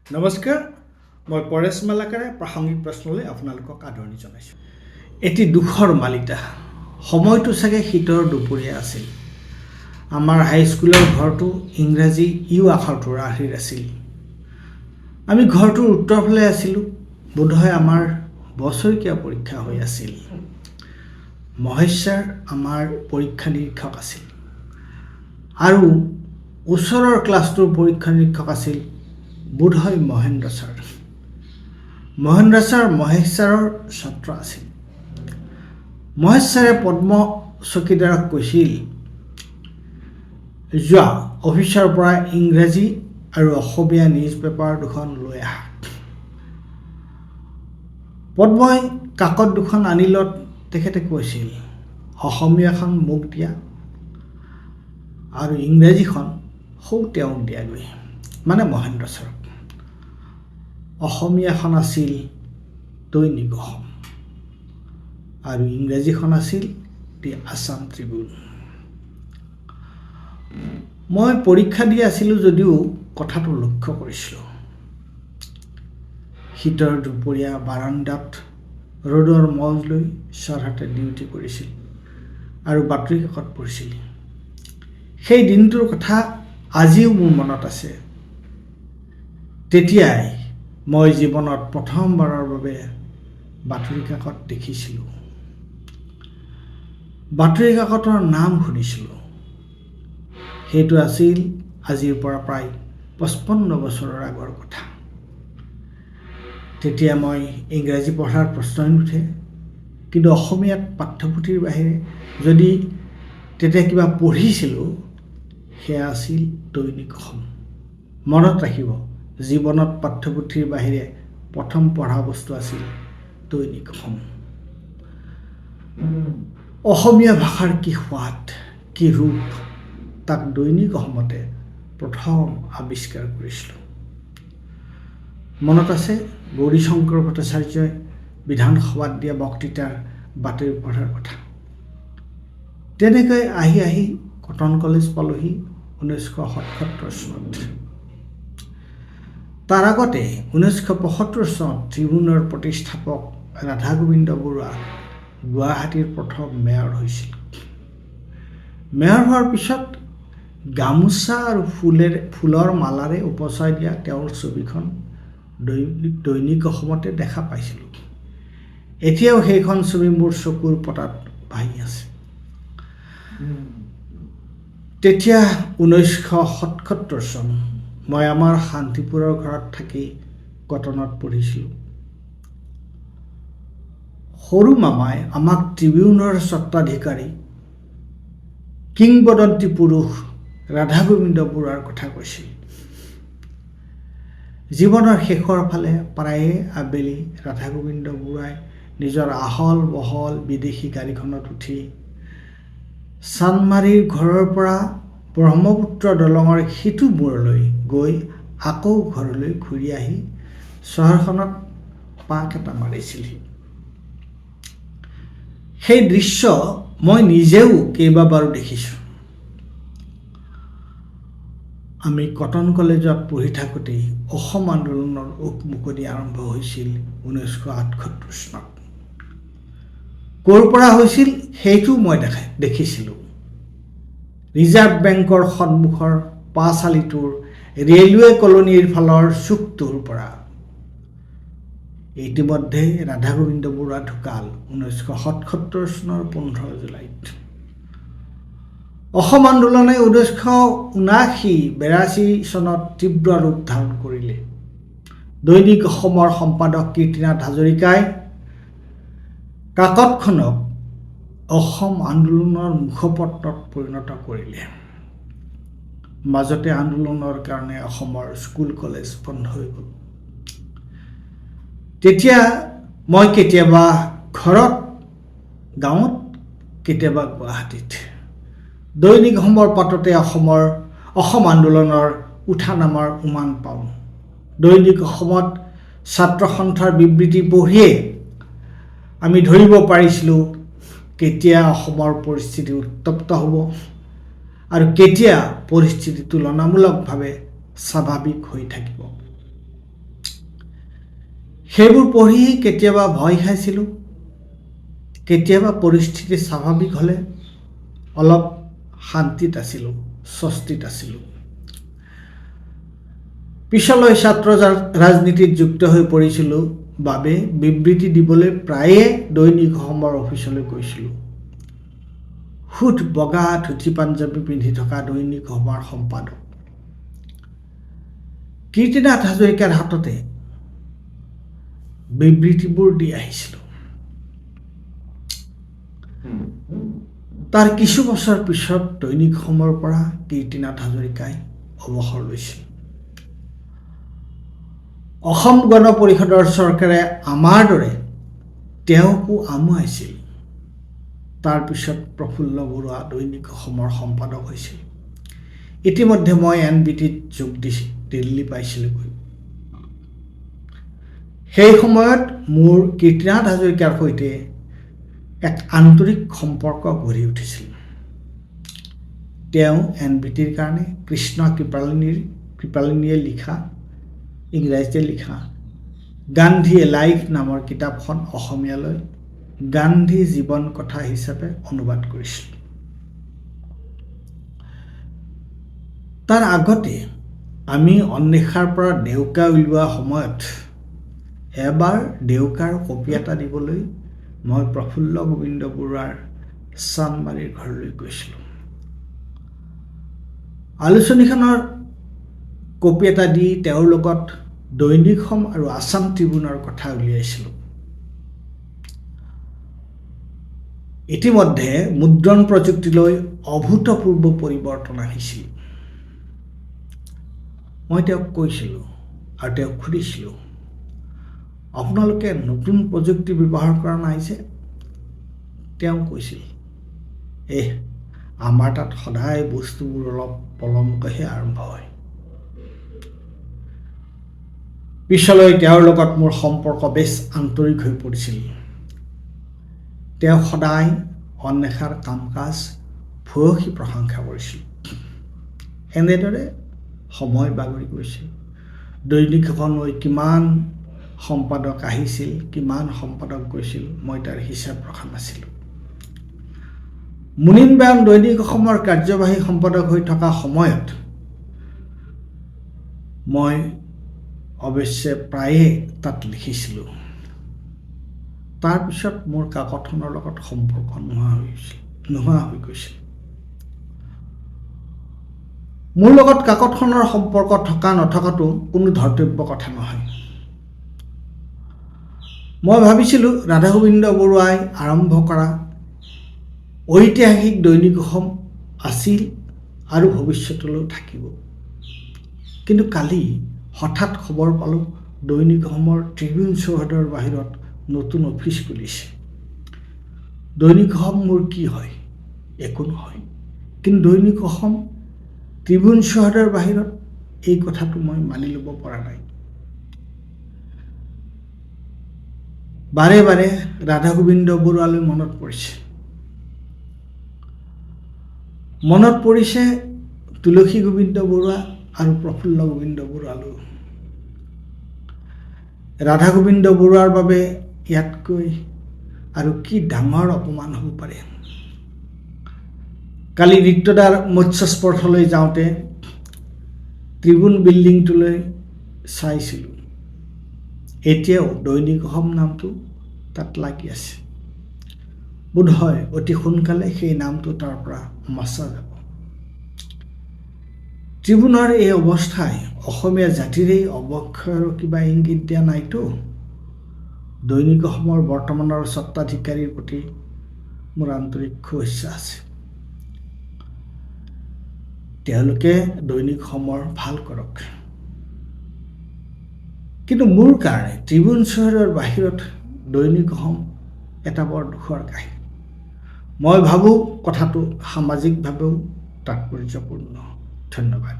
নমস্কাৰ, মই পৰেশ মালাকাৰে প্ৰাসংগিক প্ৰশ্নলৈ আপোনালোকক আদৰণি জনাইছোঁ। এটি দুখৰ মালিতা, সময়টো চাগে শীতৰ দুপৰীয়া আছিল। আমাৰ হাইস্কুলৰ ঘৰটো ইংৰাজী ইউ আখৰটোৰ আৰ্হিৰ আছিল। আমি ঘৰটোৰ উত্তৰ ফালে আছিলোঁ। বোধহয় আমাৰ বছৰেকীয়া পৰীক্ষা হৈ আছিল। মহেশ ছাৰ আমাৰ পৰীক্ষা নিৰীক্ষক আছিল আৰু ওচৰৰ ক্লাছটোৰ পৰীক্ষা নিৰীক্ষক আছিল বোধহয় মহেন্দ্ৰ ছাৰ। মহেন্দ্ৰ ছাৰ মহেশ ছাৰৰ ছাত্ৰ আছিল। মহেশ ছাৰে পদ্ম চকীদাৰক কৈছিল, যোৱা অফিচৰ পৰা ইংৰাজী আৰু অসমীয়া নিউজ পেপাৰ দুখন লৈ আহা। পদ্মই কাকত দুখন আনিলত তেখেতে কৈছিল, অসমীয়াখন মোক দিয়া আৰু ইংৰাজীখন সৌ তেওঁক দিয়াগৈ, মানে মহেন্দ্ৰ ছাৰক। অসমীয়াখন আছিল দৈনিক অসম আৰু ইংৰাজীখন আছিল দি আছাম ট্ৰিবিউন। মই পৰীক্ষা দি আছিলোঁ যদিও কথাটো লক্ষ্য কৰিছিলোঁ। শীতৰ দুপৰীয়া বাৰান্দাত ৰ'দৰ মজ লৈ ছাৰহঁতে ডিউটি কৰিছিল আৰু বাতৰি কাকত পঢ়িছিল। সেই দিনটোৰ কথা আজিও মোৰ মনত আছে। তেতিয়াই মই জীৱনত প্ৰথমবাৰৰ বাবে বাতৰি কাকত দেখিছিলোঁ। বাতৰি কাকতৰ নাম শুনিছিলোঁ। সেইটো আছিল আজিৰ পৰা প্ৰায় 55 বছৰৰ আগৰ কথা। তেতিয়া মই ইংৰাজী পঢ়াৰ প্ৰশ্নই নুঠে, কিন্তু অসমীয়াত পাঠ্যপুথিৰ বাহিৰে যদি তেতিয়া কিবা পঢ়িছিলোঁ, সেয়া আছিল দৈনিক অসম। মনত ৰাখিব, জীৱনত পাঠ্যপুথিৰ বাহিৰে প্ৰথম পঢ়া বস্তু আছিল দৈনিক অসম। অসমীয়া ভাষাৰ কি সোৱাদ, কি ৰূপ, তাক দৈনিক অসমতে প্ৰথম আৱিষ্কাৰ কৰিছিলোঁ। মনত আছে গৌৰীশংকৰ ভট্টাচাৰ্যই বিধানসভাত দিয়া বক্তৃতাৰ বাতৰি পঢ়াৰ কথা। তেনেকৈ আহি আহি কটন কলেজ পালোহি 1977 চনত। তাৰ আগতে 1975 চনত ট্ৰিবিউনৰ প্ৰতিষ্ঠাপক ৰাধা গোবিন্দ বৰুৱা গুৱাহাটীৰ প্ৰথম মেয়ৰ হৈছিল। মেয়ৰ হোৱাৰ পিছত গামোচা আৰু ফুলৰ মালাৰে উপচাই দিয়া তেওঁৰ ছবিখন দৈনিক অসমতে দেখা পাইছিলোঁ। এতিয়াও সেইখন ছবি মোৰ চকুৰ পতাত ভাহি আছে। তেতিয়া 1977 চন। মই আমাৰ শান্তিপুৰৰ ঘৰত থাকি কটনত পঢ়িছিলোঁ। সৰু মামাই আমাক ট্ৰিবিউনৰ স্বত্বাধিকাৰী কিংবদন্তী পুৰুষ ৰাধা গোবিন্দ বৰুৱাৰ কথা কৈছিল। জীৱনৰ শেষৰ ফালে প্ৰায়ে আবেলি ৰাধা গোবিন্দ বৰুৱাই নিজৰ আহল বহল বিদেশী গাড়ীখনত উঠি চান্দমাৰীৰ ঘৰৰ পৰা ব্ৰহ্মপুত্ৰ দলঙৰ সিটো মূৰলৈ গৈ আকৌ ঘৰলৈ ঘূৰি আহি চহৰখনত পাক এটা মাৰিছিলহি। সেই দৃশ্য মই নিজেও কেইবাবাৰো দেখিছোঁ। আমি কটন কলেজত পঢ়ি থাকোঁতেই অসম আন্দোলনৰ উকমুকনি আৰম্ভ হৈছিল 1978 চনত। ক'ৰ পৰা হৈছিল সেইটো মই দেখিছিলোঁ। ৰিজাৰ্ভ বেংকৰ সন্মুখৰ পাঁচালিটোৰ ৰেলৱে কলনীৰ ফালৰ চুকটোৰ পৰা। ইতিমধ্যে ৰাধা গোবিন্দ বৰুৱা ঢুকাল 1977 চনৰ 15 জুলাইত। অসম আন্দোলনে 1979-82 চনত তীব্ৰ ৰূপ ধাৰণ কৰিলে। দৈনিক অসমৰ সম্পাদক কীৰ্তিনাথ হাজৰিকাই কাকতখনক অসম আন্দোলনৰ মুখপত্ৰত পৰিণত কৰিলে। মাজতে আন্দোলনৰ কাৰণে অসমৰ স্কুল কলেজ বন্ধ হৈ গ'ল। তেতিয়া মই কেতিয়াবা ঘৰত, গাঁৱত, কেতিয়াবা গুৱাহাটীত। দৈনিক অসমৰ পাততে অসম আন্দোলনৰ উঠা নামৰ উমান পাওঁ। দৈনিক অসমত ছাত্ৰ সন্থাৰ বিবৃতি পঢ়িয়ে আমি ধৰিব পাৰিছিলোঁ কেতিয়া অসমৰ পৰিস্থিতি উত্তপ্ত হ'ব আৰু কেতিয়া পৰিস্থিতি তুলনামূলকভাৱে স্বাভাৱিক হৈ থাকিব। সেইবোৰ পঢ়ি কেতিয়াবা ভয় খাইছিলোঁ, কেতিয়াবা পৰিস্থিতি স্বাভাৱিক হ'লে অলপ শান্তিত আছিলোঁ, স্বস্তিত আছিলোঁ। পিছলৈ ছাত্ৰ ৰাজনীতিত যুক্ত হৈ পৰিছিলোঁ বাবে বিবৃতি দিবলৈ প্ৰায়ে দৈনিক অসমৰ অফিচলৈ গৈছিলোঁ। সুঠ বগা ধুতি পাঞ্জাবী পিন্ধি থকা দৈনিক অসমৰ সম্পাদক কীৰ্তিনাথ হাজৰিকাৰ হাততে বিবৃতিবোৰ দি আহিছিলোঁ। তাৰ কিছু বছৰ পিছত দৈনিক অসমৰ পৰা কীৰ্তিনাথ হাজৰিকাই অৱসৰ লৈছিল। অসম গণ পৰিষদৰ চৰকাৰে আমাৰ দৰে তেওঁকো আমুৱাইছিল। তাৰ পিছত প্ৰফুল্ল বৰুৱা দৈনিক অসমৰ সম্পাদক হৈছিল। ইতিমধ্যে মই NBTত যোগ দি দিল্লী পাইছিলোগৈ। সেই সময়ত মোৰ কীৰ্তিনাথ হাজৰিকাৰ সৈতে এক আন্তৰিক সম্পৰ্ক গঢ়ি উঠিছিল। তেওঁ NBTৰ কাৰণে কৃষ্ণ কৃপালিনীয়ে লিখা, ইংৰাজীতে লিখা গান্ধী এলাইভ নামৰ কিতাপখন অসমীয়ালৈ গান্ধী জীৱন কথা হিচাপে অনুবাদ কৰিছিল। তাৰ আগতে আমি অন্বেষাৰ পৰা ডেউকা উলিওৱা সময়ত এবাৰ ডেউকাৰ কপি এটা দিবলৈ মই প্ৰফুল্ল গোবিন্দ বৰুৱাৰ চানমাৰীৰ ঘৰলৈ গৈছিলোঁ। আলোচনীখনৰ কপি এটা দি তেওঁৰ লগত দৈনিক অসম আৰু আছাম ট্ৰিবিউনৰ কথা উলিয়াইছিলোঁ। ইতিমধ্যে মুদ্ৰণ প্ৰযুক্তিলৈ অভূতপূৰ্ব পৰিৱৰ্তন আহিছিল। মই তেওঁক কৈছিলোঁ আৰু তেওঁক সুধিছিলোঁ, আপোনালোকে নতুন প্ৰযুক্তি ব্যৱহাৰ কৰা নাই যে? তেওঁ কৈছিল, আমাৰ তাত সদায় বস্তুবোৰ অলপ পলমকৈহে আৰম্ভ হয়। পিছলৈ তেওঁৰ লগত মোৰ সম্পৰ্ক বেছ আন্তৰিক হৈ পৰিছিল। তেওঁ সদায় অন্বেষাৰ কাম কাজ ভূয়সী প্ৰশংসা কৰিছিল। এনেদৰে সময় বাগৰি গৈছিল। দৈনিক এখনলৈ কিমান সম্পাদক আহিছিল, কিমান সম্পাদক গৈছিল, মই তাৰ হিচাপ ৰখা নাছিলোঁ। মুনীন বায়ন দৈনিক অসমৰ কাৰ্যবাহী সম্পাদক হৈ থকা সময়ত মই অৱশ্যে প্ৰায়ে তাত লিখিছিলোঁ। তাৰপিছত মোৰ কাকতখনৰ লগত সম্পৰ্ক নোহোৱা হৈ গৈছিল। মোৰ লগত কাকতখনৰ সম্পৰ্ক থকা নথকাটো কোনো ধৰ্তব্য কথা নহয়। মই ভাবিছিলোঁ ৰাধা গোবিন্দ বৰুৱাই আৰম্ভ কৰা ঐতিহাসিক দৈনিক অসম আছিল আৰু ভৱিষ্যতলৈও থাকিব। কিন্তু কালি হঠাৎ খবৰ পালোঁ দৈনিক অসমৰ ট্ৰিবিউন চৌহদৰ বাহিৰত নতুন অফিচ খুলিছে। দৈনিক অসম মোৰ কি হয়? একো নহয়। কিন্তু দৈনিক অসম ট্ৰিবিউন চৌহদৰ বাহিৰত, এই কথাটো মই মানি ল'ব পৰা নাই। বাৰে বাৰে ৰাধা গোবিন্দ বৰুৱালৈ মনত পৰিছে তুলসী গোবিন্দ বৰুৱা আৰু প্ৰফুল্ল গোবিন্দ বৰুৱালৈ। ৰাধা গোবিন্দ বৰুৱাৰ বাবে ইয়াতকৈ আৰু কি ডাঙৰ অপমান হ'ব পাৰে? কালি নিত্যদাৰ মৎস্যস্পৰ্শলৈ যাওঁতে ট্ৰিবিউন বিল্ডিংটোলৈ চাইছিলোঁ। এতিয়াও দৈনিক অসম নামটো তাত লাগি আছে। বোধহয় অতি সোনকালে সেই নামটো তাৰ পৰা মচা যাব। ট্ৰিবিউনৰ এই অৱস্থাই অসমীয়া জাতিৰেই অৱক্ষয়ৰ কিবা ইংগিত দিয়া নাইতো? দৈনিক অসমৰ বৰ্তমানৰ স্বত্বাধিকাৰীৰ প্ৰতি মোৰ আন্তৰিক শুভেচ্ছা আছে। তেওঁলোকে দৈনিক অসমৰ ভাল কৰক। কিন্তু মোৰ কাৰণে ট্ৰিবিউন চৌহদৰ বাহিৰত দৈনিক অসম এটা বৰ দুখৰ কাহিনী। মই ভাবোঁ কথাটো সামাজিকভাৱেও তাৎপৰ্যপূৰ্ণ। ধন্যবাদ।